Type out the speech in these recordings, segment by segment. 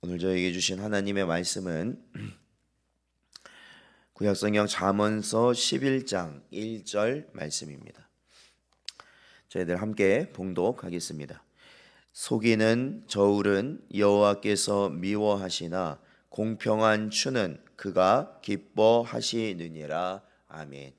오늘 저에게 주신 하나님의 말씀은 구약성경 잠언서 11장 1절 말씀입니다. 저희들 함께 봉독하겠습니다. 속이는 저울은 여호와께서 미워하시나 공평한 추는 그가 기뻐하시느니라. 아멘.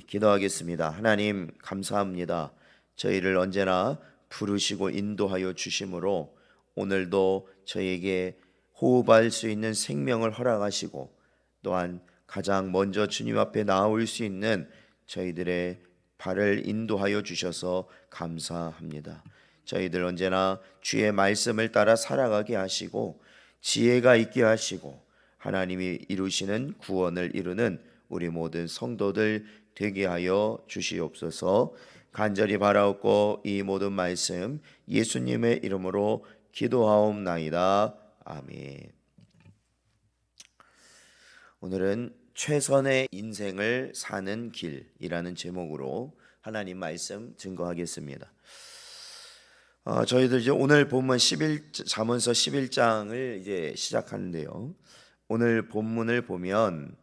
기도하겠습니다. 하나님 감사합니다. 저희를 언제나 부르시고 인도하여 주심으로 오늘도 저에게 호흡할 수 있는 생명을 허락하시고 또한 가장 먼저 주님 앞에 나올 수 있는 저희들의 발을 인도하여 주셔서 감사합니다. 저희들 언제나 주의 말씀을 따라 살아가게 하시고 지혜가 있게 하시고 하나님이 이루시는 구원을 이루는 우리 모든 성도들 되게 하여 주시옵소서. 간절히 바라옵고 이 모든 말씀 예수님의 이름으로 기도하옵나이다. 아멘. 오늘은 최선의 인생을 사는 길이라는 제목으로 하나님 말씀 증거하겠습니다. 저희들 이제 오늘 본문 잠언서 11장을 이제 시작하는데요. 오늘 본문을 보면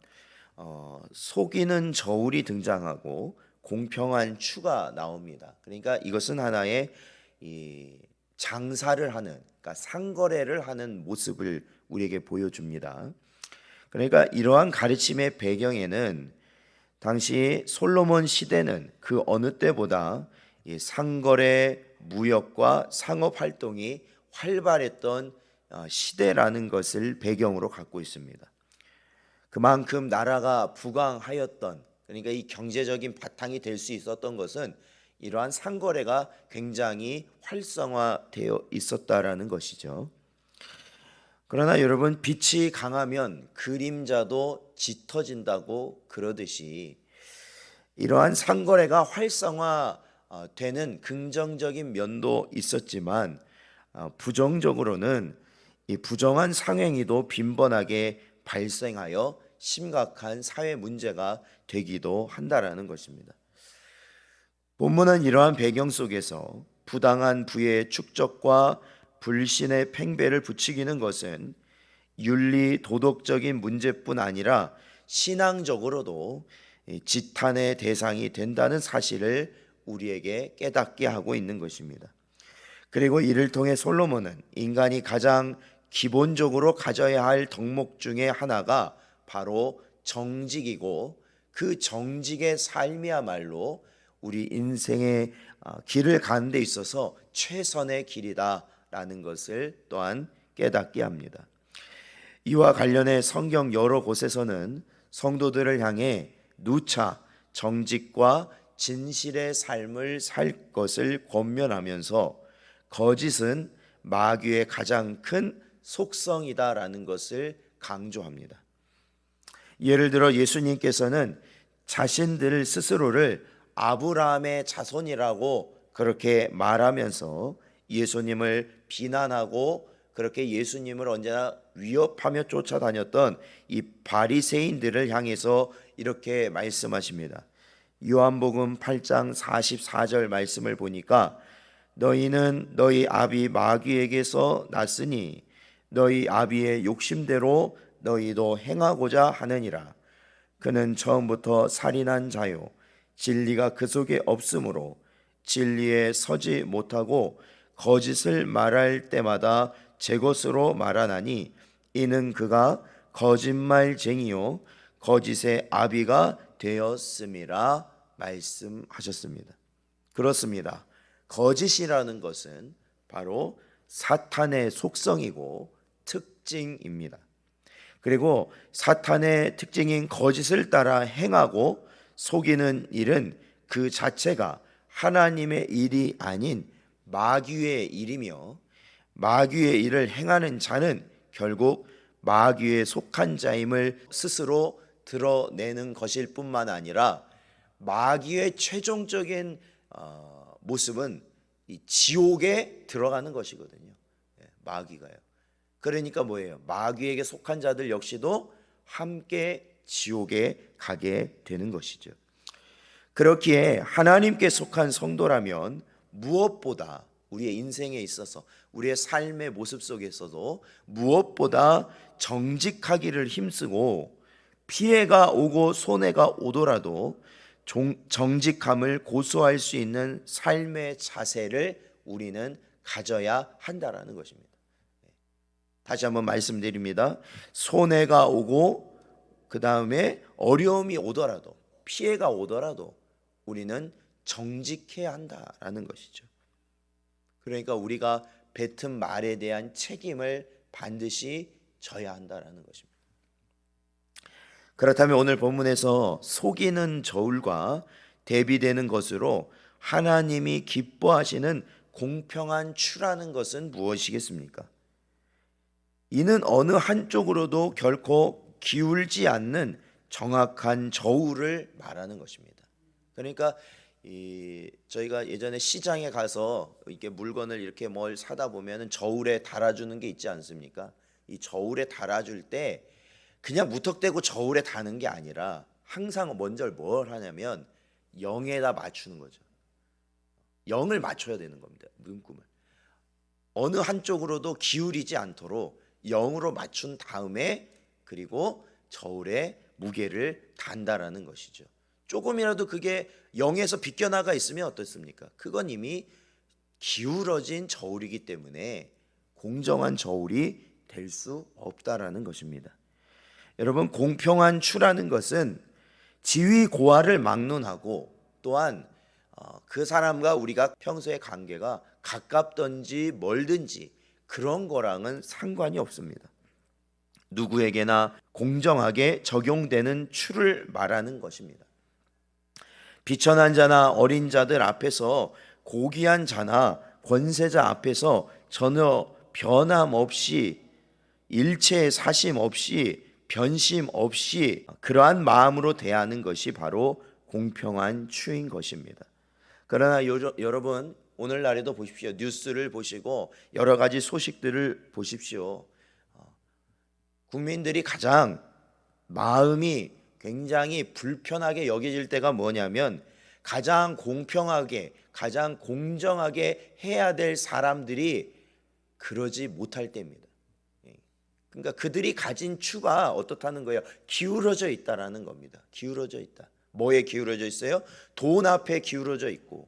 속이는 저울이 등장하고 공평한 추가 나옵니다. 그러니까 이것은 하나의 장사를 하는, 그러니까 상거래를 하는 모습을 우리에게 보여줍니다. 그러니까 이러한 가르침의 배경에는 당시 솔로몬 시대는 그 어느 때보다 이 상거래 무역과 상업 활동이 활발했던 시대라는 것을 배경으로 갖고 있습니다. 그만큼 나라가 부강하였던, 그러니까 이 경제적인 바탕이 될 수 있었던 것은 이러한 상거래가 굉장히 활성화되어 있었다라는 것이죠. 그러나 여러분, 빛이 강하면 그림자도 짙어진다고 그러듯이 이러한 상거래가 활성화되는 긍정적인 면도 있었지만 부정적으로는 이 부정한 상행위도 빈번하게 발생하여 심각한 사회 문제가 되기도 한다라는 것입니다. 본문은 이러한 배경 속에서 부당한 부의 축적과 불신의 팽배를 부추기는 것은 윤리 도덕적인 문제뿐 아니라 신앙적으로도 지탄의 대상이 된다는 사실을 우리에게 깨닫게 하고 있는 것입니다. 그리고 이를 통해 솔로몬은 인간이 가장 기본적으로 가져야 할 덕목 중에 하나가 바로 정직이고 그 정직의 삶이야말로 우리 인생의 길을 가는 데 있어서 최선의 길이다라는 것을 또한 깨닫게 합니다. 이와 관련해 성경 여러 곳에서는 성도들을 향해 누차 정직과 진실의 삶을 살 것을 권면하면서 거짓은 마귀의 가장 큰 속성이다라는 것을 강조합니다. 예를 들어 예수님께서는 자신들 스스로를 아브라함의 자손이라고 그렇게 말하면서 예수님을 비난하고 그렇게 예수님을 언제나 위협하며 쫓아다녔던 이 바리새인들을 향해서 이렇게 말씀하십니다. 요한복음 8장 44절 말씀을 보니까 너희는 너희 아비 마귀에게서 났으니 너희 아비의 욕심대로 너희도 행하고자 하느니라. 그는 처음부터 살인한 자요 진리가 그 속에 없으므로 진리에 서지 못하고 거짓을 말할 때마다 제 것으로 말하나니 이는 그가 거짓말쟁이요 거짓의 아비가 되었음이라 말씀하셨습니다. 그렇습니다. 거짓이라는 것은 바로 사탄의 속성이고 특징입니다. 그리고 사탄의 특징인 거짓을 따라 행하고 속이는 일은 그 자체가 하나님의 일이 아닌 마귀의 일이며 마귀의 일을 행하는 자는 결국 마귀에 속한 자임을 스스로 드러내는 것일 뿐만 아니라 마귀의 최종적인 모습은 이 지옥에 들어가는 것이거든요. 마귀가요. 그러니까 뭐예요? 마귀에게 속한 자들 역시도 함께 지옥에 가게 되는 것이죠. 그렇기에 하나님께 속한 성도라면 무엇보다 우리의 인생에 있어서 우리의 삶의 모습 속에서도 무엇보다 정직하기를 힘쓰고 피해가 오고 손해가 오더라도 정직함을 고수할 수 있는 삶의 자세를 우리는 가져야 한다라는 것입니다. 다시 한번 말씀드립니다. 손해가 오고 그 다음에 어려움이 오더라도 피해가 오더라도 우리는 정직해야 한다라는 것이죠. 그러니까 우리가 뱉은 말에 대한 책임을 반드시 져야 한다라는 것입니다. 그렇다면 오늘 본문에서 속이는 저울과 대비되는 것으로 하나님이 기뻐하시는 공평한 추라는 것은 무엇이겠습니까? 이는 어느 한쪽으로도 결코 기울지 않는 정확한 저울을 말하는 것입니다. 그러니까 저희가 예전에 시장에 가서 이렇게 물건을 이렇게 뭘 사다 보면은 저울에 달아주는 게 있지 않습니까? 이 저울에 달아줄 때 그냥 무턱대고 저울에 다는 게 아니라 항상 먼저 뭘 하냐면 0에다 맞추는 거죠. 0을 맞춰야 되는 겁니다. 문구를 어느 한쪽으로도 기울이지 않도록 0으로 맞춘 다음에 그리고 저울에 무게를 단다라는 것이죠. 조금이라도 그게 0에서 비껴나가 있으면 어떻습니까? 그건 이미 기울어진 저울이기 때문에 공정한 저울이 될 수 없다라는 것입니다. 여러분, 공평한 추라는 것은 지위 고하를 막론하고 또한 그 사람과 우리가 평소의 관계가 가깝든지 멀든지 그런 거랑은 상관이 없습니다. 누구에게나 공정하게 적용되는 추를 말하는 것입니다. 비천한 자나 어린 자들 앞에서 고귀한 자나 권세자 앞에서 전혀 변함없이 일체 사심 없이 변심 없이 그러한 마음으로 대하는 것이 바로 공평한 추인 것입니다. 그러나 여러분 오늘날에도 보십시오. 뉴스를 보시고 여러 가지 소식들을 보십시오. 국민들이 가장 마음이 굉장히 불편하게 여겨질 때가 뭐냐면 가장 공평하게 가장 공정하게 해야 될 사람들이 그러지 못할 때입니다. 그러니까 그들이 가진 추가 어떻다는 거예요? 기울어져 있다라는 겁니다. 기울어져 있다. 뭐에 기울어져 있어요? 돈 앞에 기울어져 있고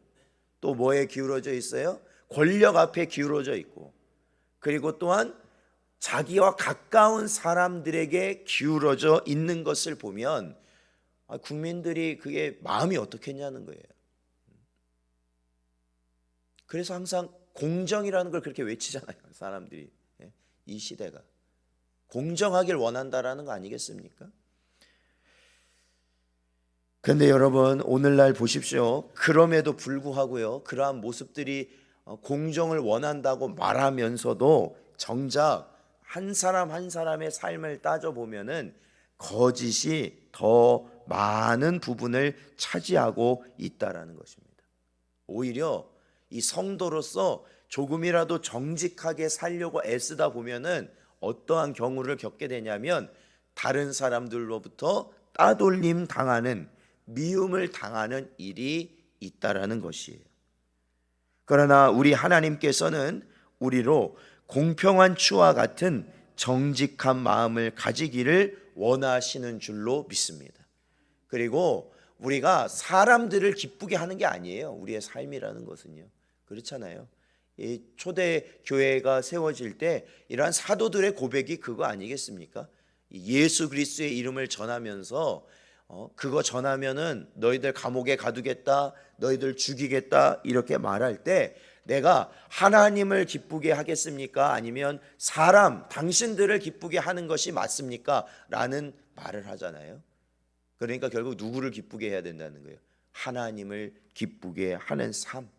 또 뭐에 기울어져 있어요? 권력 앞에 기울어져 있고 그리고 또한 자기와 가까운 사람들에게 기울어져 있는 것을 보면 국민들이 그게 마음이 어떻겠냐는 거예요. 그래서 항상 공정이라는 걸 그렇게 외치잖아요. 사람들이. 이 시대가 공정하길 원한다라는 거 아니겠습니까? 그런데 여러분 오늘날 보십시오. 그럼에도 불구하고요. 그러한 모습들이 공정을 원한다고 말하면서도 정작 한 사람 한 사람의 삶을 따져보면은 거짓이 더 많은 부분을 차지하고 있다라는 것입니다. 오히려 이 성도로서 조금이라도 정직하게 살려고 애쓰다 보면은 어떠한 경우를 겪게 되냐면 다른 사람들로부터 따돌림 당하는 미움을 당하는 일이 있다라는 것이에요. 그러나 우리 하나님께서는 우리로 공평한 추와 같은 정직한 마음을 가지기를 원하시는 줄로 믿습니다. 그리고 우리가 사람들을 기쁘게 하는 게 아니에요. 우리의 삶이라는 것은요. 그렇잖아요. 이 초대 교회가 세워질 때 이러한 사도들의 고백이 그거 아니겠습니까? 예수 그리스도의 이름을 전하면서 그거 전하면은 너희들 감옥에 가두겠다, 너희들 죽이겠다 이렇게 말할 때 내가 하나님을 기쁘게 하겠습니까? 아니면 사람, 당신들을 기쁘게 하는 것이 맞습니까? 라는 말을 하잖아요. 그러니까 결국 누구를 기쁘게 해야 된다는 거예요? 하나님을 기쁘게 하는 삶,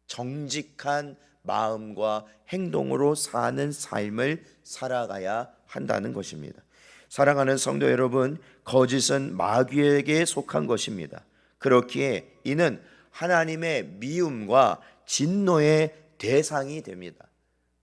정직한 마음과 행동으로 사는 삶을 살아가야 한다는 것입니다. 사랑하는 성도 여러분, 거짓은 마귀에게 속한 것입니다. 그렇기에 이는 하나님의 미움과 진노의 대상이 됩니다.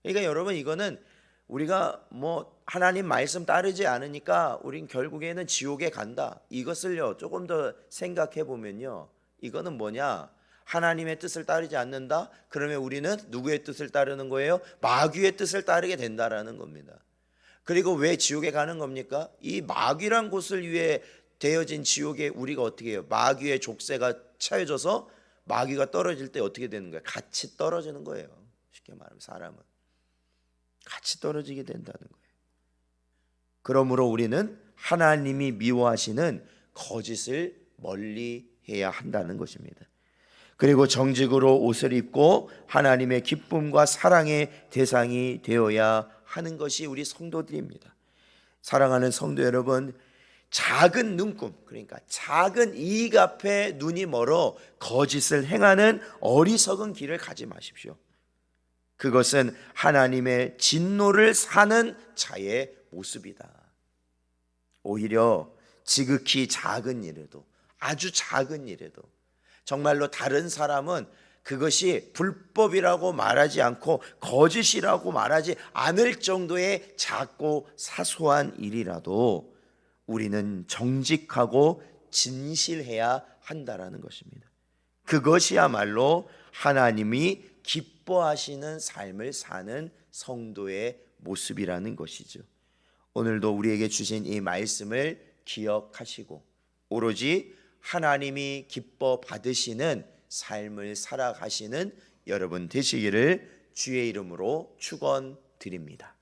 그러니까 여러분 이거는 우리가 뭐 하나님 말씀 따르지 않으니까 우린 결국에는 지옥에 간다. 이것을요 조금 더 생각해 보면요, 이거는 뭐냐? 하나님의 뜻을 따르지 않는다? 그러면 우리는 누구의 뜻을 따르는 거예요? 마귀의 뜻을 따르게 된다라는 겁니다. 그리고 왜 지옥에 가는 겁니까? 이 마귀란 곳을 위해 되어진 지옥에 우리가 어떻게 해요? 마귀의 족쇄가 차여져서 마귀가 떨어질 때 어떻게 되는 거예요? 같이 떨어지는 거예요. 쉽게 말하면 사람은 같이 떨어지게 된다는 거예요. 그러므로 우리는 하나님이 미워하시는 거짓을 멀리 해야 한다는 것입니다. 그리고 정직으로 옷을 입고 하나님의 기쁨과 사랑의 대상이 되어야 하는 것이 우리 성도들입니다. 사랑하는 성도 여러분, 작은 눈금, 그러니까 작은 이익 앞에 눈이 멀어 거짓을 행하는 어리석은 길을 가지 마십시오. 그것은 하나님의 진노를 사는 자의 모습이다. 오히려 지극히 작은 일에도, 아주 작은 일에도 정말로 다른 사람은 그것이 불법이라고 말하지 않고 거짓이라고 말하지 않을 정도의 작고 사소한 일이라도 우리는 정직하고 진실해야 한다라는 것입니다. 그것이야말로 하나님이 기뻐하시는 삶을 사는 성도의 모습이라는 것이죠. 오늘도 우리에게 주신 이 말씀을 기억하시고 오로지 하나님이 기뻐 받으시는 삶을 살아가시는 여러분 되시기를 주의 이름으로 축원드립니다.